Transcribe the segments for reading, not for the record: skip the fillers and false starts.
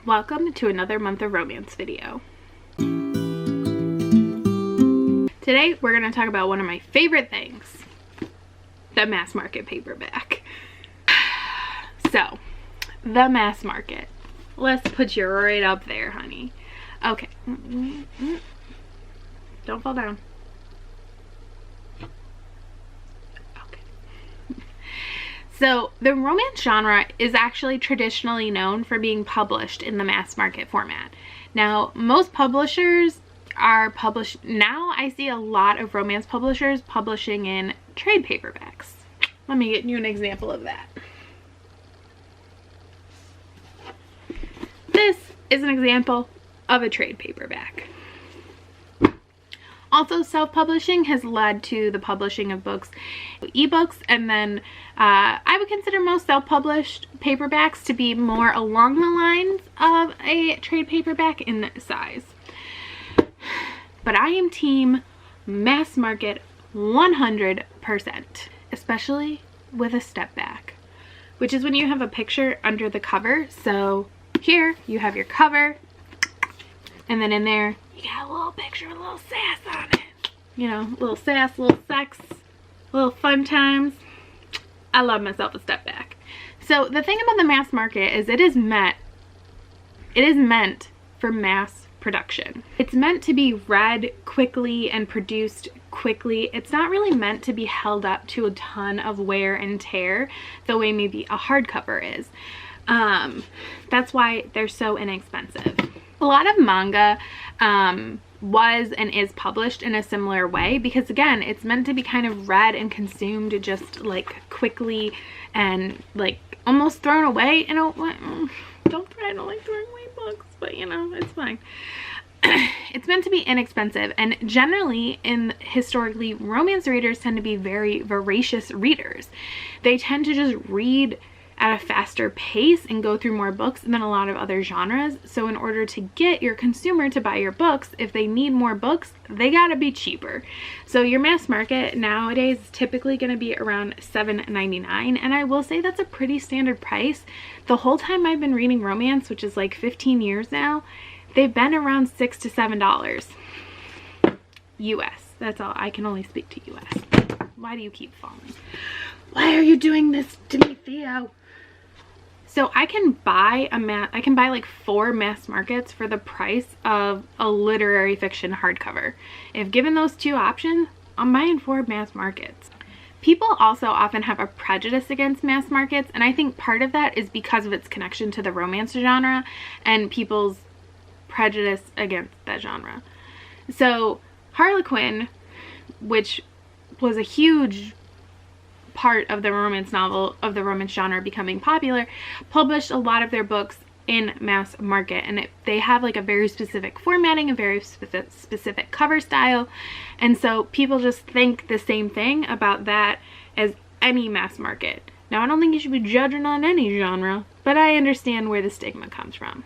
Welcome to another month of romance video. Today we're going to talk about one of my favorite things, the mass market paperback. So, the mass market. Let's put you right up there, honey. Okay. Don't fall down. So the romance genre is actually traditionally known for being published in the mass market format. Now, most publishers are now I see a lot of romance publishers publishing in trade paperbacks. Let me get you an example of that. This is an example of a trade paperback. Also, self-publishing has led to the publishing of books, ebooks, and then I would consider most self-published paperbacks to be more along the lines of a trade paperback in size. But I am team mass market 100%, especially with a step back, which is when you have a picture under the cover. So here you have your cover, and then in there you got a little picture, a little sass on it. You know, a little sass, a little sex, a little fun times. I love myself a step back. So the thing about the mass market is it is meant for mass production. It's meant to be read quickly and produced quickly. It's not really meant to be held up to a ton of wear and tear the way maybe a hardcover is. That's why they're so inexpensive. A lot of manga was and is published in a similar way because, again, it's meant to be kind of read and consumed just like quickly and like almost thrown away. I don't like throwing away books, but you know, it's fine. It's meant to be inexpensive, and generally historically, romance readers tend to be very voracious readers. They tend to just read at a faster pace and go through more books than a lot of other genres. So in order to get your consumer to buy your books, if they need more books, they gotta be cheaper. So your mass market nowadays is typically gonna be around $7.99, and I will say that's a pretty standard price. The whole time I've been reading romance, which is like 15 years now, they've been around $6 to $7 US. That's all. I can only speak to US. Why do you keep falling? Why are you doing this to me, Theo? So I can buy like 4 mass markets for the price of a literary fiction hardcover. If given those two options, I'm buying 4 mass markets. People also often have a prejudice against mass markets, and I think part of that is because of its connection to the romance genre and people's prejudice against that genre. So Harlequin, which was a huge part of the romance genre becoming popular, published a lot of their books in mass market, and they have like a very specific formatting, a very specific cover style, and so people just think the same thing about that as any mass market. Now, I don't think you should be judging on any genre, but I understand where the stigma comes from.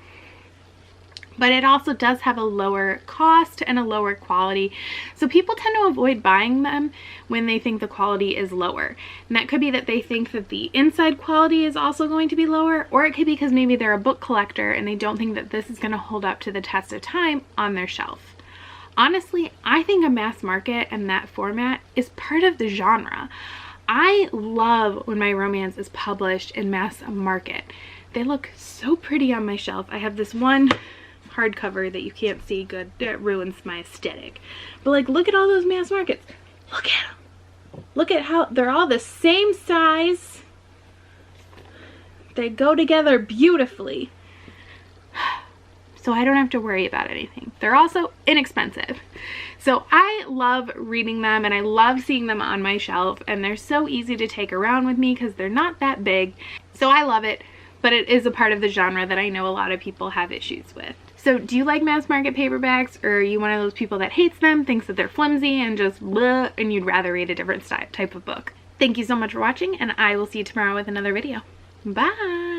But it also does have a lower cost and a lower quality, so people tend to avoid buying them when they think the quality is lower. And that could be that they think that the inside quality is also going to be lower, or it could be because maybe they're a book collector and they don't think that this is going to hold up to the test of time on their shelf. Honestly, I think a mass market and that format is part of the genre. I love when my romance is published in mass market. They look so pretty on my shelf. I have this one hardcover that you can't see good, that ruins my aesthetic, but like, look at all those mass markets. Look at them. Look at how they're all the same size. They go together beautifully, so I don't have to worry about anything. They're also inexpensive, so I love reading them and I love seeing them on my shelf, and they're so easy to take around with me because they're not that big, so I love it. But it is a part of the genre that I know a lot of people have issues with. So do you like mass market paperbacks, or are you one of those people that hates them, thinks that they're flimsy and just blah, and you'd rather read a different type of book? Thank you so much for watching, and I will see you tomorrow with another video. Bye!